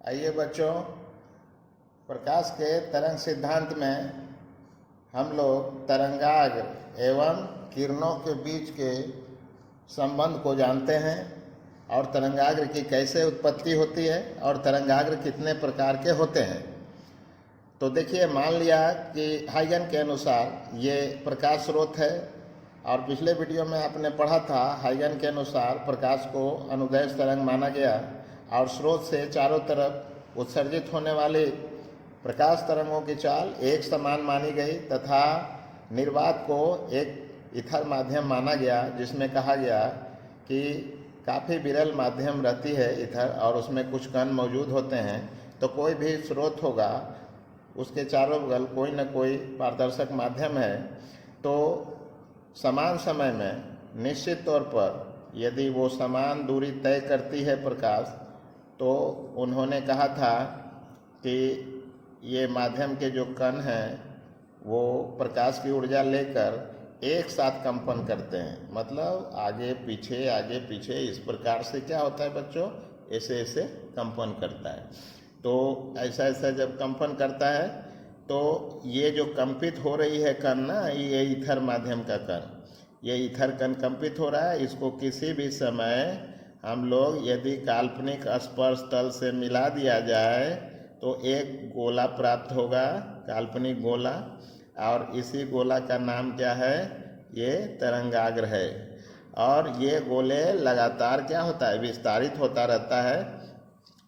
आइए बच्चों, प्रकाश के तरंग सिद्धांत में हम लोग तरंगाग्र एवं किरणों के बीच के संबंध को जानते हैं और तरंगाग्र की कैसे उत्पत्ति होती है और तरंगाग्र कितने प्रकार के होते हैं। तो देखिए, मान लिया कि हाइगन के अनुसार ये प्रकाश स्रोत है और पिछले वीडियो में आपने पढ़ा था हाइगन के अनुसार प्रकाश को अनुदैर्ध्य तरंग माना गया और स्रोत से चारों तरफ उत्सर्जित होने वाली प्रकाश तरंगों की चाल एक समान मानी गई तथा निर्वात को एक इथर माध्यम माना गया, जिसमें कहा गया कि काफ़ी विरल माध्यम रहती है इथर और उसमें कुछ कण मौजूद होते हैं। तो कोई भी स्रोत होगा उसके चारों बगल कोई न कोई पारदर्शक माध्यम है। तो समान समय में निश्चित तौर पर यदि वो समान दूरी तय करती है प्रकाश, तो उन्होंने कहा था कि ये माध्यम के जो कण हैं वो प्रकाश की ऊर्जा लेकर एक साथ कंपन करते हैं, मतलब आगे पीछे इस प्रकार से क्या होता है बच्चों, ऐसे ऐसे कंपन करता है। तो ऐसा ऐसा जब कंपन करता है तो ये जो कंपित हो रही है कण ना, ये ईथर माध्यम का कण, ये ईथर कण कंपित हो रहा है। इसको किसी भी समय हम लोग यदि काल्पनिक स्पर्श तल से मिला दिया जाए तो एक गोला प्राप्त होगा, काल्पनिक गोला, और इसी गोला का नाम क्या है, ये तरंगाग्र है। और ये गोले लगातार क्या होता है, विस्तारित होता रहता है।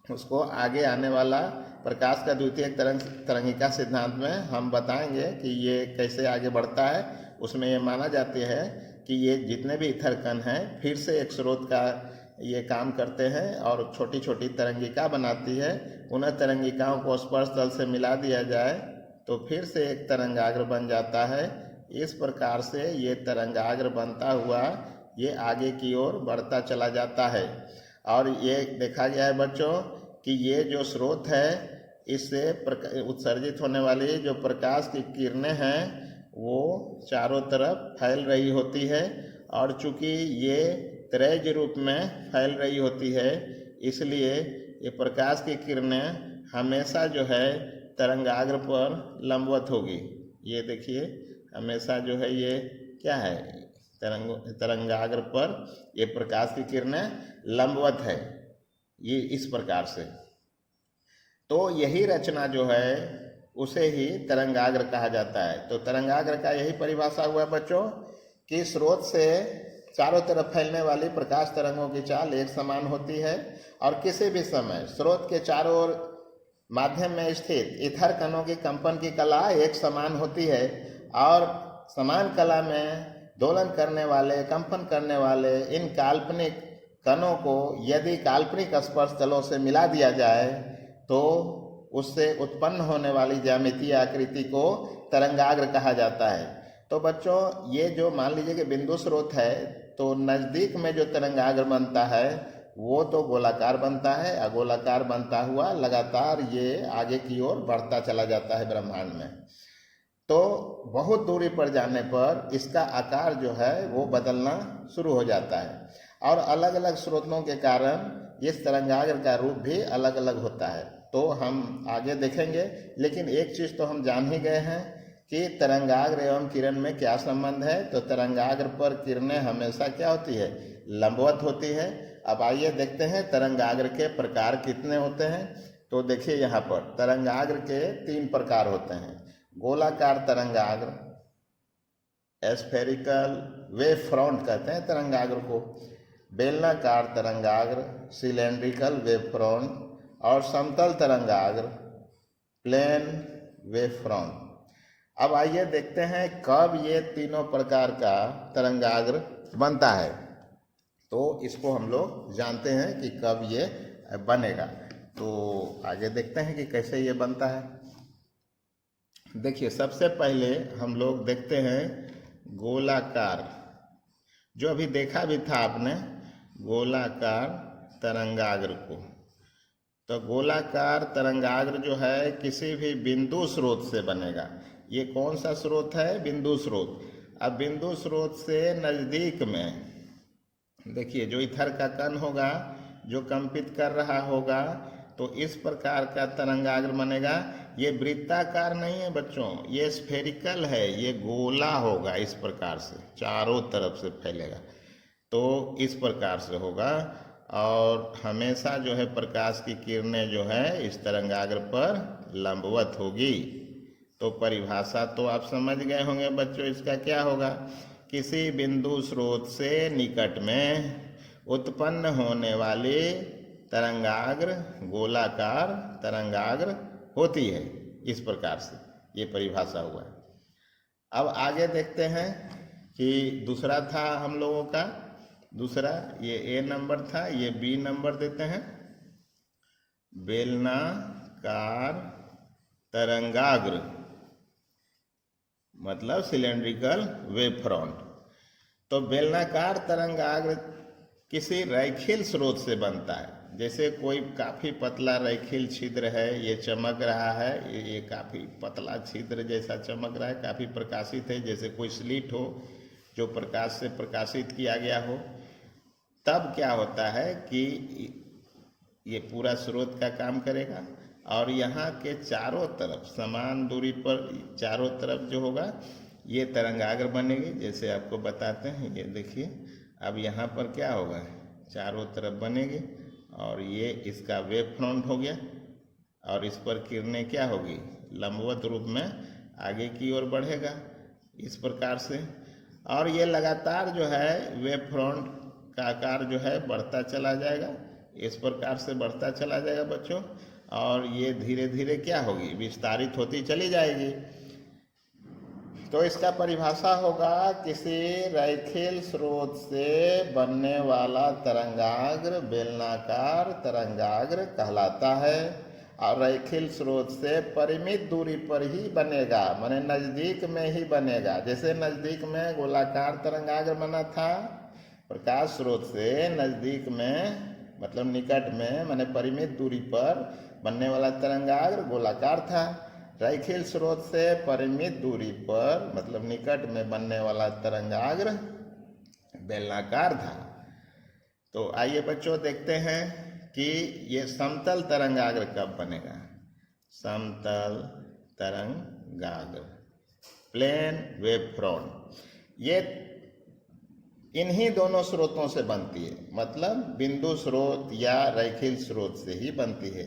उसको आगे आने वाला प्रकाश का द्वितीयक तरंगिका सिद्धांत में हम बताएंगे कि ये कैसे आगे बढ़ता है। उसमें ये माना जाती है कि ये जितने भी इथर कण हैं फिर से एक स्रोत का ये काम करते हैं और छोटी छोटी तरंगिका बनाती है। उन तरंगिकाओं को स्पर्श तल से मिला दिया जाए तो फिर से एक तरंगाग्र बन जाता है। इस प्रकार से ये तरंगाग्र बनता हुआ ये आगे की ओर बढ़ता चला जाता है। और ये देखा गया है बच्चों कि ये जो स्रोत है इससे उत्सर्जित होने वाली जो प्रकाश की किरणें हैं वो चारों तरफ फैल रही होती है, और चूंकि ये त्रैज रूप में फैल रही होती है इसलिए ये प्रकाश की किरणें हमेशा जो है तरंगाग्र पर लंबवत होगी। ये देखिए, हमेशा जो है ये क्या है, तरंगाग्र पर ये प्रकाश की किरणें लंबवत है, ये इस प्रकार से। तो यही रचना जो है उसे ही तरंगाग्र कहा जाता है। तो तरंगाग्र का यही परिभाषा हुआ बच्चों कि स्रोत से चारों तरफ फैलने वाली प्रकाश तरंगों की चाल एक समान होती है और किसी भी समय स्रोत के चारों ओर माध्यम में स्थित इथर कणों की कंपन की कला एक समान होती है। और समान कला में दोलन करने वाले, कंपन करने वाले इन काल्पनिक कणों को यदि काल्पनिक स्पर्श तलों से मिला दिया जाए तो उससे उत्पन्न होने वाली ज्यामितीय आकृति को तरंगाग्र कहा जाता है। तो बच्चों, ये जो मान लीजिए कि बिंदु स्रोत है तो नज़दीक में जो तरंगाग्र बनता है वो तो गोलाकार बनता है, अगोलाकार बनता हुआ लगातार ये आगे की ओर बढ़ता चला जाता है ब्रह्मांड में। तो बहुत दूरी पर जाने पर इसका आकार जो है वो बदलना शुरू हो जाता है और अलग अलग स्रोतों के कारण इस तरंगाग्र का रूप भी अलग अलग होता है। तो हम आगे देखेंगे, लेकिन एक चीज़ तो हम जान ही गए हैं कि तरंगाग्र एवं किरण में क्या संबंध है। तो तरंगाग्र पर किरणें हमेशा क्या होती है, लंबवत होती है। अब आइए देखते हैं तरंगाग्र के प्रकार कितने होते हैं। तो देखिए, यहाँ पर तरंगाग्र के 3 प्रकार होते हैं। गोलाकार तरंगाग्र, एस्फेरिकल वेव फ्रंट कहते हैं तरंगाग्र को, बेलनाकार तरंगाग्र, सिलेंड्रिकल वेव फ्रंट, और समतल तरंगाग्र, प्लेन वेव फ्रंट। अब आइए देखते हैं कब ये तीनों प्रकार का तरंगाग्र बनता है। तो इसको हम लोग जानते हैं कि कब ये बनेगा। तो आगे देखते हैं कि कैसे ये बनता है। देखिए, सबसे पहले हम लोग देखते हैं गोलाकार, जो अभी देखा भी था आपने, गोलाकार तरंगाग्र को। तो गोलाकार तरंगाग्र जो है किसी भी बिंदु स्रोत से बनेगा। ये कौन सा स्रोत है, बिंदु स्रोत। अब बिंदु स्रोत से नज़दीक में देखिए जो इथर का कण होगा जो कंपित कर रहा होगा तो इस प्रकार का तरंगाग्र बनेगा। ये वृत्ताकार नहीं है बच्चों, ये स्फेरिकल है, ये गोला होगा, इस प्रकार से चारों तरफ से फैलेगा, तो इस प्रकार से होगा। और हमेशा जो है प्रकाश की किरणें जो है इस तरंगाग्र पर लंबवत होगी। तो परिभाषा तो आप समझ गए होंगे बच्चों, इसका क्या होगा, किसी बिंदु स्रोत से निकट में उत्पन्न होने वाली तरंगाग्र गोलाकार तरंगाग्र होती है, इस प्रकार से ये परिभाषा हुआ। अब आगे देखते हैं कि दूसरा था हम लोगों का, दूसरा ये ए नंबर था, ये बी नंबर देते हैं। बेलनाकार तरंगाग्र मतलब सिलेंड्रिकल वेव फ्रंट। तो बेलनाकार तरंगाग्र किसी रैखिल स्रोत से बनता है। जैसे कोई काफ़ी पतला रैखिल छिद्र है, ये चमक रहा है, ये काफ़ी पतला छिद्र जैसा चमक रहा है, काफ़ी प्रकाशित है, जैसे कोई स्लिट हो जो प्रकाश से प्रकाशित किया गया हो। तब क्या होता है कि ये पूरा स्रोत का काम करेगा और यहाँ के चारों तरफ समान दूरी पर चारों तरफ जो होगा ये तरंगाग्र बनेगी। जैसे आपको बताते हैं, ये देखिए, अब यहाँ पर क्या होगा, चारों तरफ बनेगी और ये इसका वेव फ्रंट हो गया और इस पर किरणें क्या होगी, लंबवत रूप में आगे की ओर बढ़ेगा इस प्रकार से। और ये लगातार जो है वेव फ्रंट का आकार जो है बढ़ता चला जाएगा, इस प्रकार से बढ़ता चला जाएगा बच्चों, और ये धीरे धीरे क्या होगी, विस्तारित होती चली जाएगी। तो इसका परिभाषा होगा, किसी रैखिल स्रोत से बनने वाला तरंगाग्र बेलनाकार तरंगाग्र कहलाता है और रैखिल स्रोत से परिमित दूरी पर ही बनेगा, माने नज़दीक में ही बनेगा। जैसे नज़दीक में गोलाकार तरंगाग्र बना था, प्रकाश स्रोत से नज़दीक में मतलब निकट में माने परिमित दूरी पर बनने वाला तरंगाग्र गोलाकार था। रैखिल स्रोत से परिमित दूरी पर मतलब निकट में बनने वाला तरंगाग्र बेलनाकार था। तो आइए बच्चों देखते हैं कि ये समतल तरंगाग्र कब बनेगा। समतल तरंगाग्र प्लेन वेव फ्रंट, ये इन्हीं दोनों स्रोतों से बनती है, मतलब बिंदु स्रोत या रैखिल स्रोत से ही बनती है।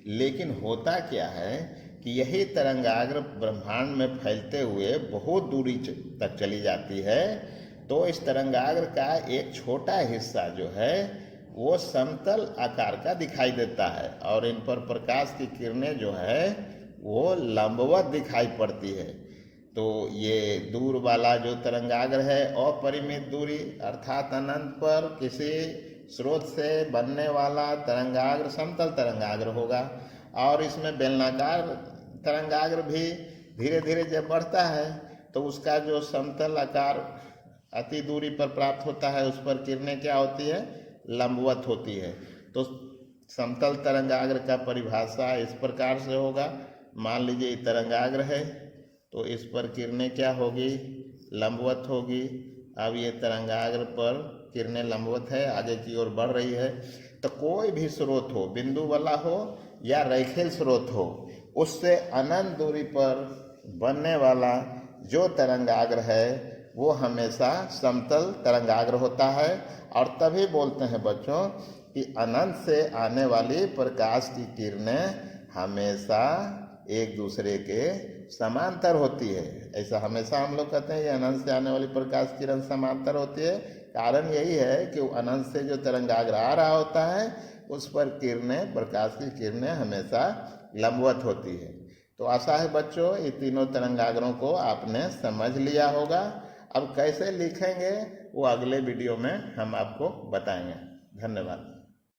लेकिन होता क्या है कि यही तरंगाग्र ब्रह्मांड में फैलते हुए बहुत दूरी तक चली जाती है, तो इस तरंगाग्र का एक छोटा हिस्सा जो है वो समतल आकार का दिखाई देता है और इन पर प्रकाश की किरणें जो है वो लंबवत दिखाई पड़ती है। तो ये दूर वाला जो तरंगाग्र है अपरिमित दूरी अर्थात अनंत पर किसी स्रोत से बनने वाला तरंगाग्र समतल तरंगाग्र होगा। और इसमें बेलनाकार तरंगाग्र भी धीरे धीरे जब बढ़ता है तो उसका जो समतल आकार अति दूरी पर प्राप्त होता है उस पर किरणें क्या होती है, लंबवत होती है। तो समतल तरंगाग्र का परिभाषा इस प्रकार से होगा। मान लीजिए तरंगाग्र है तो इस पर किरणें क्या होगी, लंबवत होगी। अब ये तरंगाग्र पर किरणें लंबवत है, आगे की ओर बढ़ रही है। तो कोई भी स्रोत हो, बिंदु वाला हो या रैखिल स्रोत हो, उससे अनंत दूरी पर बनने वाला जो तरंगाग्र है वो हमेशा समतल तरंगाग्र होता है। और तभी बोलते हैं बच्चों कि अनंत से आने वाली प्रकाश की किरणें हमेशा एक दूसरे के समांतर होती है। ऐसा हमेशा हम लोग कहते हैं ये अनंत से आने वाली प्रकाश किरण समांतर होती है। कारण यही है कि अनंत से जो तरंगाग्र आ रहा होता है उस पर किरणें, प्रकाश की किरणें हमेशा लंबवत होती है। तो आशा है बच्चों ये तीनों तरंगाग्रों को आपने समझ लिया होगा। अब कैसे लिखेंगे वो अगले वीडियो में हम आपको बताएंगे। धन्यवाद।